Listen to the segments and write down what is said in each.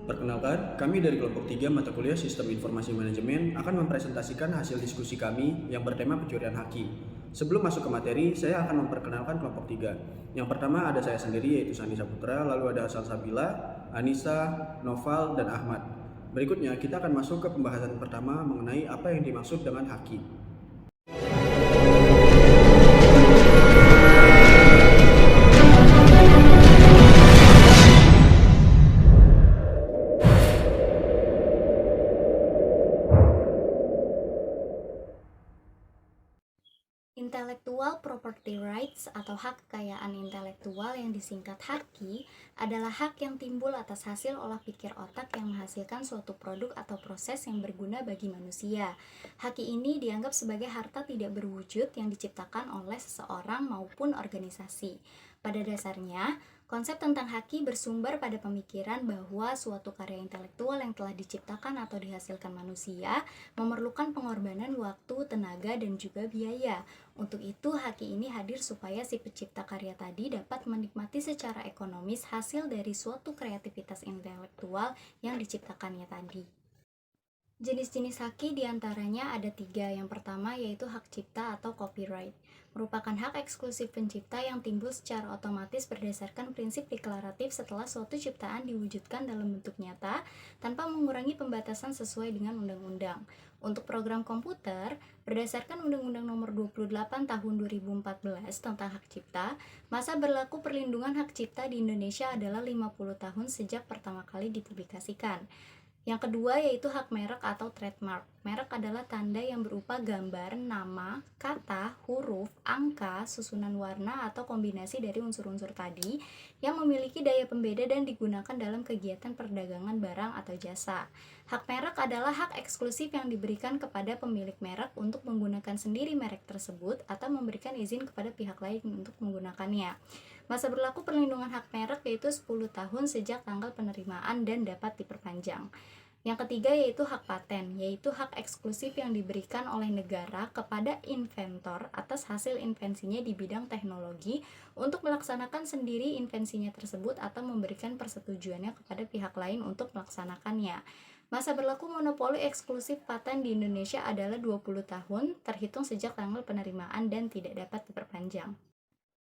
Perkenalkan, kami dari kelompok 3 mata kuliah Sistem Informasi Manajemen akan mempresentasikan hasil diskusi kami yang bertema pencurian haki. Sebelum masuk ke materi, saya akan memperkenalkan kelompok 3. Yang pertama ada saya sendiri yaitu Sandi Saputra, lalu ada Salsabila, Anissa, Noval, dan Ahmad. Berikutnya kita akan masuk ke pembahasan pertama mengenai apa yang dimaksud dengan haki. Intellectual Property Rights atau hak kekayaan intelektual yang disingkat HAKI adalah hak yang timbul atas hasil olah pikir otak yang menghasilkan suatu produk atau proses yang berguna bagi manusia. HAKI ini dianggap sebagai harta tidak berwujud yang diciptakan oleh seseorang maupun organisasi. Pada dasarnya, konsep tentang haki bersumber pada pemikiran bahwa suatu karya intelektual yang telah diciptakan atau dihasilkan manusia memerlukan pengorbanan waktu, tenaga, dan juga biaya. Untuk itu, haki ini hadir supaya si pencipta karya tadi dapat menikmati secara ekonomis hasil dari suatu kreativitas intelektual yang diciptakannya tadi. Jenis-jenis haki diantaranya ada 3. Yang pertama yaitu hak cipta atau copyright, merupakan hak eksklusif pencipta yang timbul secara otomatis berdasarkan prinsip deklaratif setelah suatu ciptaan diwujudkan dalam bentuk nyata tanpa mengurangi pembatasan sesuai dengan undang-undang. Untuk program komputer, berdasarkan Undang-Undang Nomor 28 Tahun 2014 tentang hak cipta, masa berlaku perlindungan hak cipta di Indonesia adalah 50 tahun sejak pertama kali dipublikasikan. Yang kedua yaitu hak merek atau trademark. Merek adalah tanda yang berupa gambar, nama, kata, huruf, angka, susunan warna, atau kombinasi dari unsur-unsur tadi yang memiliki daya pembeda dan digunakan dalam kegiatan perdagangan barang atau jasa. Hak merek adalah hak eksklusif yang diberikan kepada pemilik merek untuk menggunakan sendiri merek tersebut atau memberikan izin kepada pihak lain untuk menggunakannya. Masa berlaku perlindungan hak merek yaitu 10 tahun sejak tanggal penerimaan dan dapat diperpanjang. Yang ketiga yaitu hak paten, yaitu hak eksklusif yang diberikan oleh negara kepada inventor atas hasil invensinya di bidang teknologi untuk melaksanakan sendiri invensinya tersebut atau memberikan persetujuannya kepada pihak lain untuk melaksanakannya. Masa berlaku monopoli eksklusif paten di Indonesia adalah 20 tahun, terhitung sejak tanggal penerimaan dan tidak dapat diperpanjang.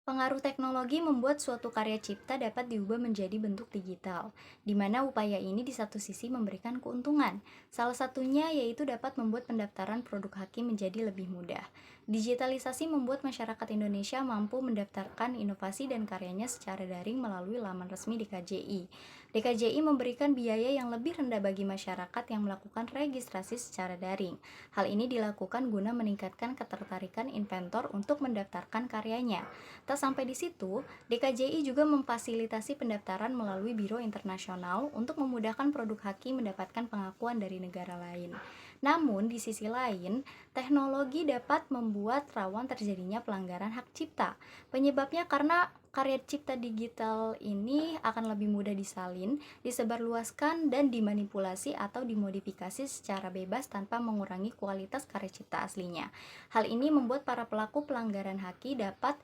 Pengaruh teknologi membuat suatu karya cipta dapat diubah menjadi bentuk digital, di mana upaya ini di satu sisi memberikan keuntungan. Salah satunya yaitu dapat membuat pendaftaran produk haki menjadi lebih mudah. Digitalisasi membuat masyarakat Indonesia mampu mendaftarkan inovasi dan karyanya secara daring melalui laman resmi DKJI. DKJI memberikan biaya yang lebih rendah bagi masyarakat yang melakukan registrasi secara daring. Hal ini dilakukan guna meningkatkan ketertarikan inventor untuk mendaftarkan karyanya. Tak sampai di situ, DKJI juga memfasilitasi pendaftaran melalui biro internasional untuk memudahkan produk haki mendapatkan pengakuan dari negara lain. Namun, di sisi lain, teknologi dapat membuat rawan terjadinya pelanggaran hak cipta. Penyebabnya karena karya cipta digital ini akan lebih mudah disalin, disebarluaskan, dan dimanipulasi atau dimodifikasi secara bebas tanpa mengurangi kualitas karya cipta aslinya. Hal ini membuat para pelaku pelanggaran haki dapat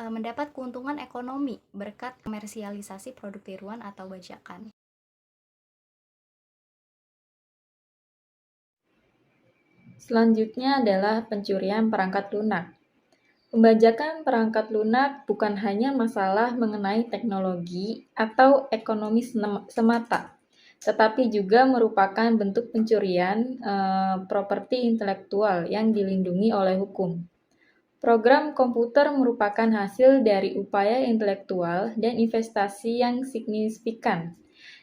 mendapat keuntungan ekonomi berkat komersialisasi produk tiruan atau bajakan. Selanjutnya adalah pencurian perangkat lunak. Pembajakan perangkat lunak bukan hanya masalah mengenai teknologi atau ekonomi semata, tetapi juga merupakan bentuk pencurian properti intelektual yang dilindungi oleh hukum. Program komputer merupakan hasil dari upaya intelektual dan investasi yang signifikan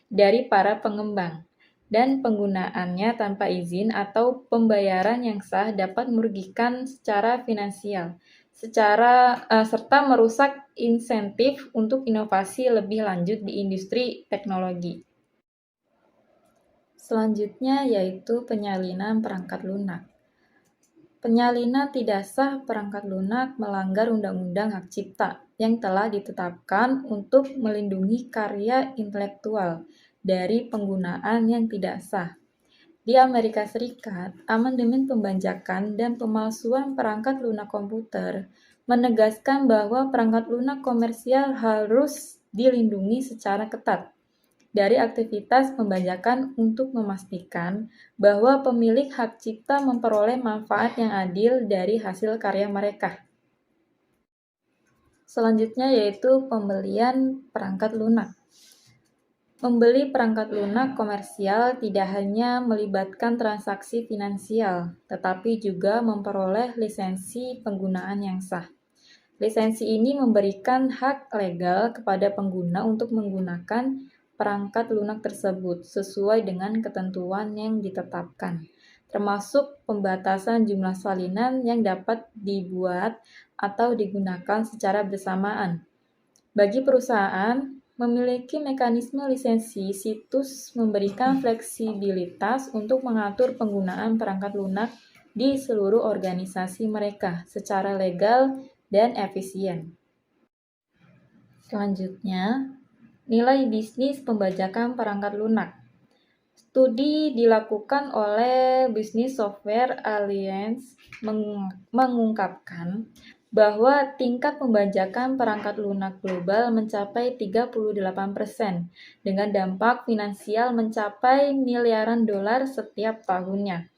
dari para pengembang, dan penggunaannya tanpa izin atau pembayaran yang sah dapat merugikan secara finansial, serta merusak insentif untuk inovasi lebih lanjut di industri teknologi. Selanjutnya yaitu penyalinan perangkat lunak. Penyalinan tidak sah perangkat lunak melanggar Undang-Undang Hak Cipta yang telah ditetapkan untuk melindungi karya intelektual dari penggunaan yang tidak sah. Di Amerika Serikat, amandemen pembajakan dan pemalsuan perangkat lunak komputer menegaskan bahwa perangkat lunak komersial harus dilindungi secara ketat. dari aktivitas pembajakan untuk memastikan bahwa pemilik hak cipta memperoleh manfaat yang adil dari hasil karya mereka. Selanjutnya yaitu pembelian perangkat lunak. Membeli perangkat lunak komersial tidak hanya melibatkan transaksi finansial, tetapi juga memperoleh lisensi penggunaan yang sah. Lisensi ini memberikan hak legal kepada pengguna untuk menggunakan perangkat lunak tersebut sesuai dengan ketentuan yang ditetapkan, termasuk pembatasan jumlah salinan yang dapat dibuat atau digunakan secara bersamaan. Bagi perusahaan, memiliki mekanisme lisensi situs memberikan fleksibilitas untuk mengatur penggunaan perangkat lunak di seluruh organisasi mereka secara legal dan efisien. Selanjutnya, nilai bisnis pembajakan perangkat lunak. Studi dilakukan oleh Business Software Alliance mengungkapkan bahwa tingkat pembajakan perangkat lunak global mencapai 38% dengan dampak finansial mencapai miliaran dolar setiap tahunnya.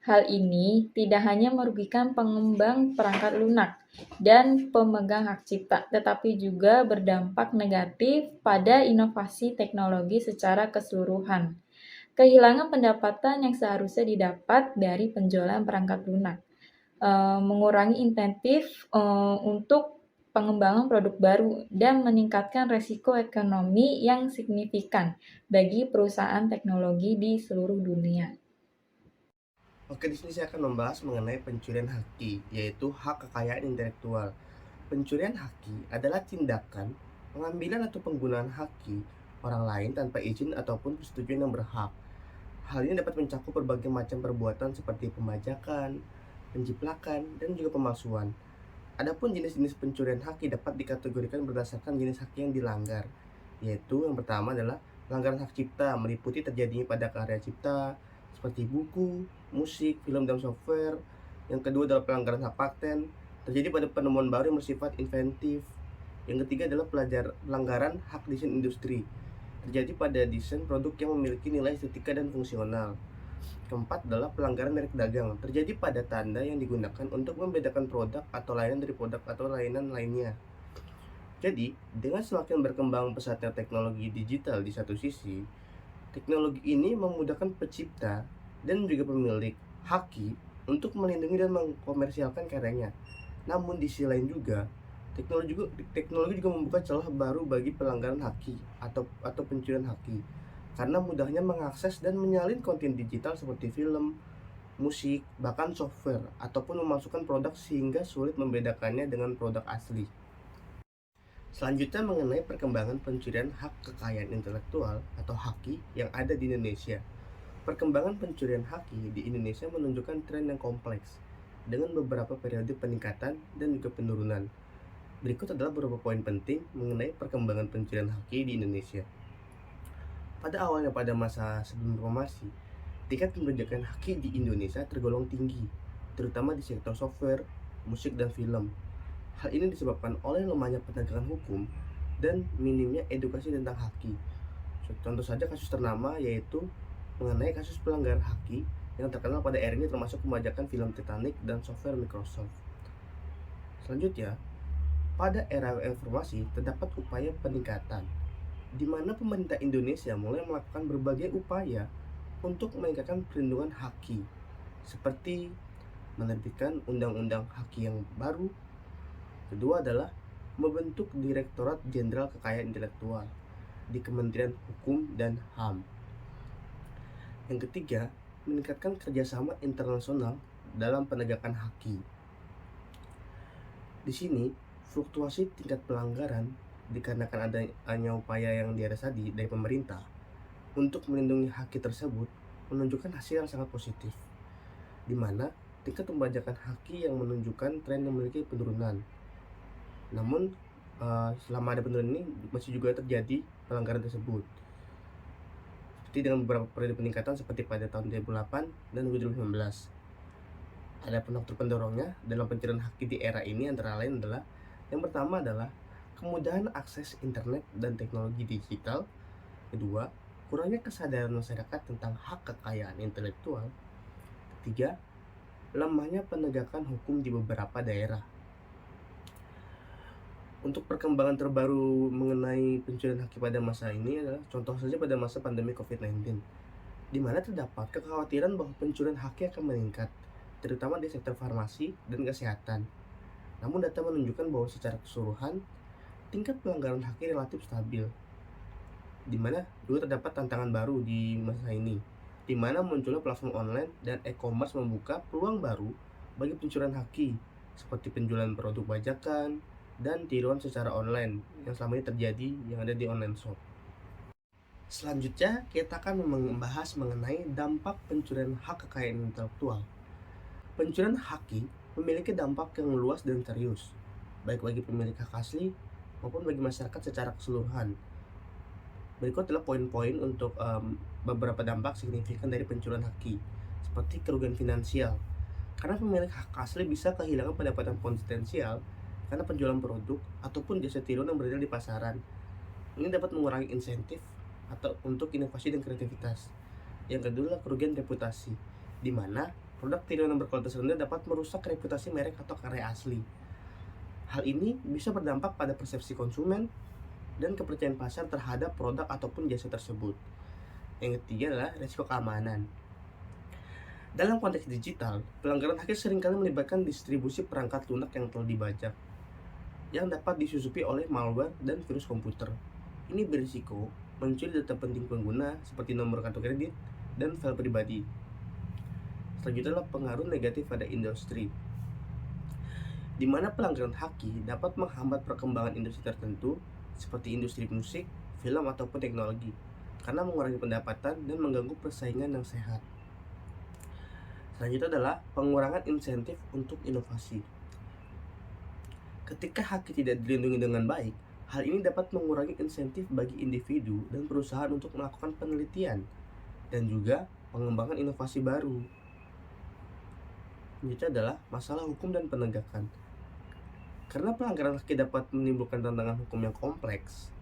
Hal ini tidak hanya merugikan pengembang perangkat lunak dan pemegang hak cipta, tetapi juga berdampak negatif pada inovasi teknologi secara keseluruhan. Kehilangan pendapatan yang seharusnya didapat dari penjualan perangkat lunak, mengurangi insentif untuk pengembangan produk baru, dan meningkatkan resiko ekonomi yang signifikan bagi perusahaan teknologi di seluruh dunia. Oke, di sini saya akan membahas mengenai pencurian haki, yaitu hak kekayaan intelektual. Pencurian haki adalah tindakan pengambilan atau penggunaan haki orang lain tanpa izin ataupun persetujuan yang berhak. Hal ini dapat mencakup berbagai macam perbuatan seperti pembajakan, penjiplakan, dan juga pemalsuan. Adapun jenis-jenis pencurian haki dapat dikategorikan berdasarkan jenis haki yang dilanggar, yaitu yang pertama adalah pelanggaran hak cipta, meliputi terjadinya pada karya cipta seperti buku, musik, film, dan software. Yang kedua adalah pelanggaran hak paten, terjadi pada penemuan baru yang bersifat inventif. Yang ketiga adalah pelanggaran hak desain industri, terjadi pada desain produk yang memiliki nilai estetika dan fungsional. Keempat adalah pelanggaran merek dagang, terjadi pada tanda yang digunakan untuk membedakan produk atau layanan dari produk atau layanan lainnya. Jadi, dengan semakin berkembang pesatnya teknologi digital di satu sisi, teknologi ini memudahkan pencipta dan juga pemilik haki untuk melindungi dan mengkomersialkan karyanya. Namun di sisi lain juga, teknologi juga membuka celah baru bagi pelanggaran haki atau pencurian haki, karena mudahnya mengakses dan menyalin konten digital seperti film, musik, bahkan software, ataupun memasukkan produk sehingga sulit membedakannya dengan produk asli. Selanjutnya mengenai perkembangan pencurian hak kekayaan intelektual atau haki yang ada di Indonesia. Perkembangan pencurian haki di Indonesia menunjukkan tren yang kompleks dengan beberapa periode peningkatan dan juga penurunan. Berikut adalah beberapa poin penting mengenai perkembangan pencurian haki di Indonesia. Pada awalnya pada masa sebelum reformasi, tingkat pembajakan haki di Indonesia tergolong tinggi, terutama di sektor software, musik, dan film. Hal ini disebabkan oleh lemahnya penegakan hukum dan minimnya edukasi tentang haki. Contoh saja kasus ternama yaitu mengenai kasus pelanggaran haki yang terkenal pada era ini, termasuk pembajakan film Titanic dan software Microsoft. Selanjutnya, pada era informasi terdapat upaya peningkatan, di mana pemerintah Indonesia mulai melakukan berbagai upaya untuk meningkatkan perlindungan haki, seperti menerbitkan undang-undang haki yang baru. Kedua adalah membentuk Direktorat Jenderal Kekayaan Intelektual di Kementerian Hukum dan HAM. Yang ketiga, meningkatkan kerjasama internasional dalam penegakan haki. Di sini, fluktuasi tingkat pelanggaran dikarenakan adanya upaya yang di atas tadi dari pemerintah untuk melindungi haki tersebut menunjukkan hasil yang sangat positif, di mana tingkat pembajakan haki yang menunjukkan tren yang memiliki penurunan. Namun selama ada penurunan ini masih juga terjadi pelanggaran tersebut, seperti dengan beberapa periode peningkatan seperti pada tahun 2008 dan 2019. Ada faktor pendorongnya dalam pencurian haki di era ini antara lain adalah, yang pertama adalah kemudahan akses internet dan teknologi digital. Kedua, kurangnya kesadaran masyarakat tentang hak kekayaan intelektual. Ketiga, lemahnya penegakan hukum di beberapa daerah. Untuk perkembangan terbaru mengenai pencurian hak pada masa ini adalah contoh saja pada masa pandemi COVID-19, di mana terdapat kekhawatiran bahwa pencurian hak akan meningkat, terutama di sektor farmasi dan kesehatan. Namun data menunjukkan bahwa secara keseluruhan, tingkat pelanggaran hak relatif stabil, di mana juga terdapat tantangan baru di masa ini, di mana munculnya platform online dan e-commerce membuka peluang baru bagi pencurian hak, seperti penjualan produk bajakan dan tiruan secara online yang selama ini terjadi yang ada di online shop. Selanjutnya, kita akan membahas mengenai dampak pencurian hak kekayaan intelektual. Pencurian hak memiliki dampak yang luas dan serius, baik bagi pemilik hak asli maupun bagi masyarakat secara keseluruhan. Berikut adalah poin-poin untuk beberapa dampak signifikan dari pencurian hak, seperti kerugian finansial. Karena pemilik hak asli bisa kehilangan pendapatan potensial karena penjualan produk ataupun jasa tiruan yang beredar di pasaran. Ini dapat mengurangi insentif atau untuk inovasi dan kreativitas. Yang kedua adalah kerugian reputasi, di mana produk tiruan yang berkualitas rendah dapat merusak reputasi merek atau karya asli. Hal ini bisa berdampak pada persepsi konsumen dan kepercayaan pasar terhadap produk ataupun jasa tersebut. Yang ketiga adalah risiko keamanan. Dalam konteks digital, pelanggaran hak seringkali melibatkan distribusi perangkat lunak yang telah dibajak, yang dapat disusupi oleh malware dan virus komputer. Ini berisiko mencuri data penting pengguna seperti nomor kartu kredit dan file pribadi. Selanjutnya adalah pengaruh negatif pada industri, di mana pelanggaran hak dapat menghambat perkembangan industri tertentu seperti industri musik, film ataupun teknologi, karena mengurangi pendapatan dan mengganggu persaingan yang sehat. Selanjutnya adalah pengurangan insentif untuk inovasi. Ketika hak tidak dilindungi dengan baik, hal ini dapat mengurangi insentif bagi individu dan perusahaan untuk melakukan penelitian dan juga pengembangan inovasi baru. Selanjutnya adalah masalah hukum dan penegakan. Karena pelanggaran hak dapat menimbulkan tantangan hukum yang kompleks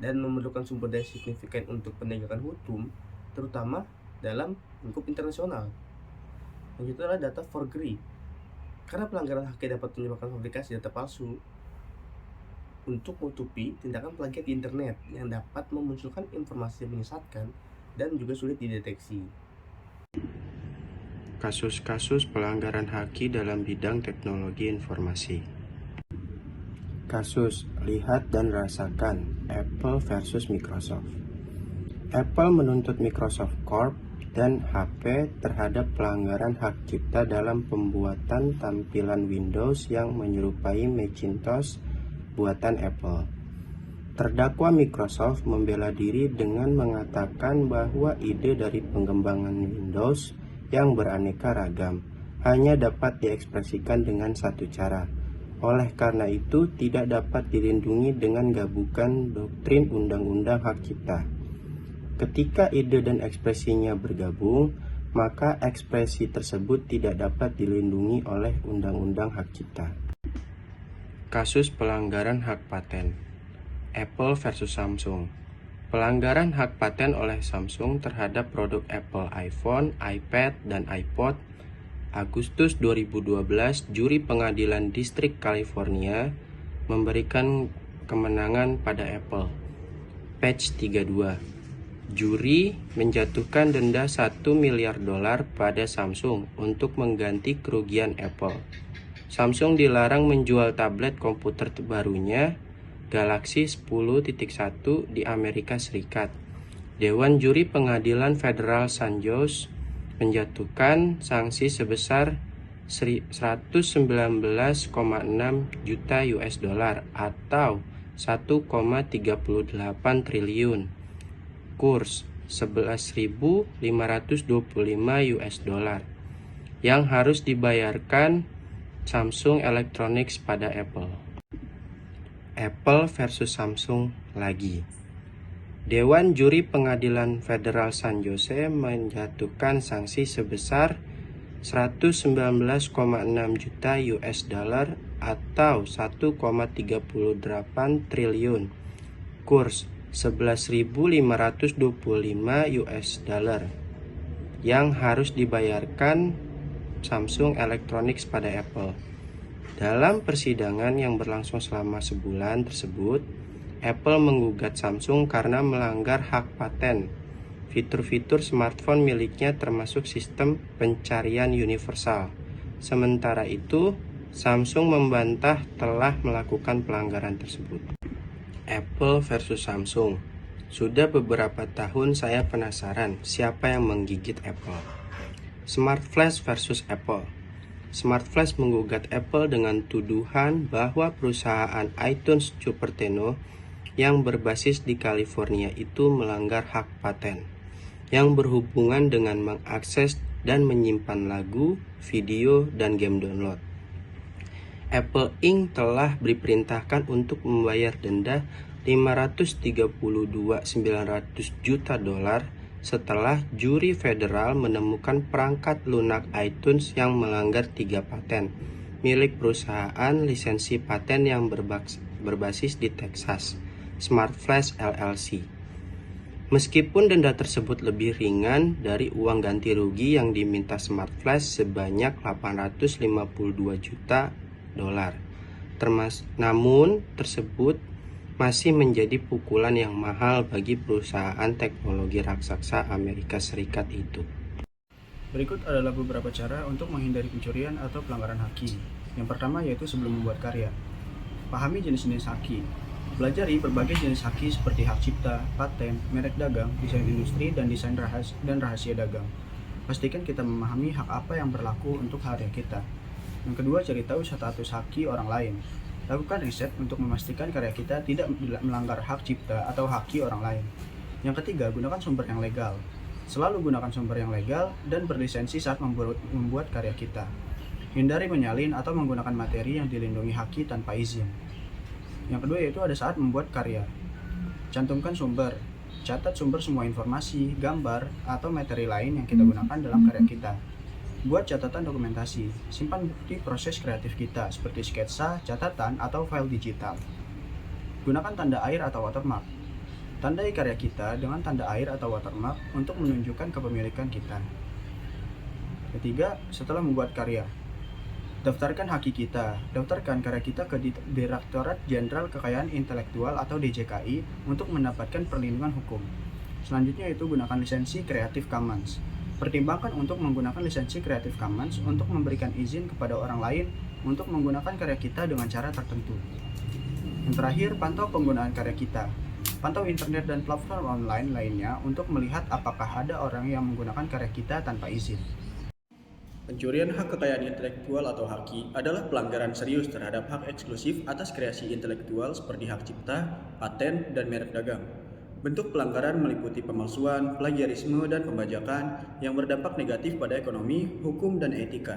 dan memerlukan sumber daya signifikan untuk penegakan hukum, terutama dalam lingkup internasional. Selanjutnya adalah data forgery. Karena pelanggaran hak dapat menyebabkan fabrikasi data palsu untuk menutupi tindakan plagiat di internet yang dapat memunculkan informasi yang menyesatkan dan juga sulit dideteksi. Kasus-kasus pelanggaran hak dalam bidang teknologi informasi. Kasus lihat dan rasakan Apple versus Microsoft. Apple menuntut Microsoft Corp dan HP terhadap pelanggaran hak cipta dalam pembuatan tampilan Windows yang menyerupai Macintosh buatan Apple. Terdakwa Microsoft membela diri dengan mengatakan bahwa ide dari pengembangan Windows yang beraneka ragam hanya dapat diekspresikan dengan satu cara. Oleh karena itu, tidak dapat dilindungi dengan gabungan doktrin undang-undang hak cipta. Ketika ide dan ekspresinya bergabung, maka ekspresi tersebut tidak dapat dilindungi oleh undang-undang hak cipta. Kasus pelanggaran hak paten. Apple versus Samsung. Pelanggaran hak paten oleh Samsung terhadap produk Apple iPhone, iPad, dan iPod. Agustus 2012, juri pengadilan distrik California memberikan kemenangan pada Apple. Patch 32. Juri menjatuhkan denda $1 miliar pada Samsung untuk mengganti kerugian Apple. Samsung dilarang menjual tablet komputer terbarunya Galaxy 10.1 di Amerika Serikat. Dewan Juri Pengadilan Federal San Jose menjatuhkan sanksi sebesar 119,6 juta US dollar atau 1,38 triliun. Kurs 11.525 US dollar yang harus dibayarkan Samsung Electronics pada Apple. Apple versus Samsung lagi. Dewan Juri Pengadilan Federal San Jose menjatuhkan sanksi sebesar 119,6 juta US dollar atau 1,38 triliun. Kurs $11.525 yang harus dibayarkan Samsung Electronics pada Apple. Dalam persidangan yang berlangsung selama sebulan tersebut, Apple menggugat Samsung karena melanggar hak paten fitur-fitur smartphone miliknya termasuk sistem pencarian universal. Sementara itu, Samsung membantah telah melakukan pelanggaran tersebut. Apple versus Samsung. Sudah beberapa tahun saya penasaran siapa yang menggigit Apple. Smart Flash versus Apple. Smart Flash menggugat Apple dengan tuduhan bahwa perusahaan iTunes Cupertino yang berbasis di California itu melanggar hak paten yang berhubungan dengan mengakses dan menyimpan lagu, video, dan game download. Apple Inc. telah diperintahkan untuk membayar denda $532.900 juta setelah juri federal menemukan perangkat lunak iTunes yang melanggar 3 paten milik perusahaan lisensi paten yang berbasis di Texas, Smart Flash LLC. Meskipun denda tersebut lebih ringan dari uang ganti rugi yang diminta Smart Flash sebanyak $852 juta, namun tersebut masih menjadi pukulan yang mahal bagi perusahaan teknologi raksasa Amerika Serikat itu. Berikut adalah beberapa cara untuk menghindari pencurian atau pelanggaran haki. Yang pertama yaitu sebelum membuat karya. Pahami jenis-jenis haki. Pelajari berbagai jenis haki seperti hak cipta, paten, merek dagang, desain industri, dan desain rahasia dagang. Pastikan kita memahami hak apa yang berlaku untuk karya kita. Yang kedua, cari tahu status haki orang lain. Lakukan riset untuk memastikan karya kita tidak melanggar hak cipta atau haki orang lain. Yang ketiga, gunakan sumber yang legal. Selalu gunakan sumber yang legal dan berlisensi saat membuat karya kita. Hindari menyalin atau menggunakan materi yang dilindungi haki tanpa izin. Yang kedua yaitu ada saat membuat karya. Cantumkan sumber. Catat sumber semua informasi, gambar, atau materi lain yang kita gunakan dalam karya kita. Buat catatan dokumentasi, simpan bukti proses kreatif kita seperti sketsa, catatan, atau file digital. Gunakan tanda air atau watermark. Tandai karya kita dengan tanda air atau watermark untuk menunjukkan kepemilikan kita. Ketiga, setelah membuat karya, daftarkan haki kita. Daftarkan karya kita ke Direktorat Jenderal Kekayaan Intelektual atau DJKI untuk mendapatkan perlindungan hukum. Selanjutnya itu gunakan lisensi Creative Commons. Pertimbangkan untuk menggunakan lisensi Creative Commons untuk memberikan izin kepada orang lain untuk menggunakan karya kita dengan cara tertentu. Yang terakhir, pantau penggunaan karya kita. Pantau internet dan platform online lainnya untuk melihat apakah ada orang yang menggunakan karya kita tanpa izin. Pencurian hak kekayaan intelektual atau haki adalah pelanggaran serius terhadap hak eksklusif atas kreasi intelektual seperti hak cipta, paten, dan merek dagang. Bentuk pelanggaran meliputi pemalsuan, plagiarisme, dan pembajakan yang berdampak negatif pada ekonomi, hukum, dan etika.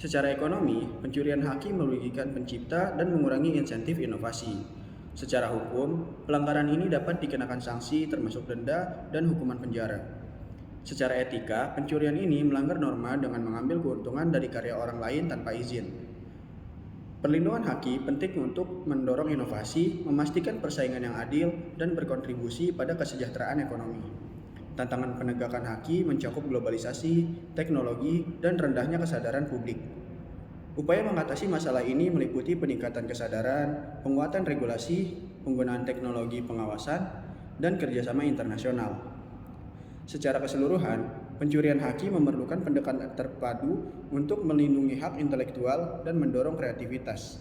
Secara ekonomi, pencurian haki merugikan pencipta dan mengurangi insentif inovasi. Secara hukum, pelanggaran ini dapat dikenakan sanksi termasuk denda dan hukuman penjara. Secara etika, pencurian ini melanggar norma dengan mengambil keuntungan dari karya orang lain tanpa izin. Perlindungan haki penting untuk mendorong inovasi, memastikan persaingan yang adil, dan berkontribusi pada kesejahteraan ekonomi. Tantangan penegakan haki mencakup globalisasi, teknologi, dan rendahnya kesadaran publik. Upaya mengatasi masalah ini meliputi peningkatan kesadaran, penguatan regulasi, penggunaan teknologi pengawasan, dan kerjasama internasional. Secara keseluruhan, pencurian haki memerlukan pendekatan terpadu untuk melindungi hak intelektual dan mendorong kreativitas.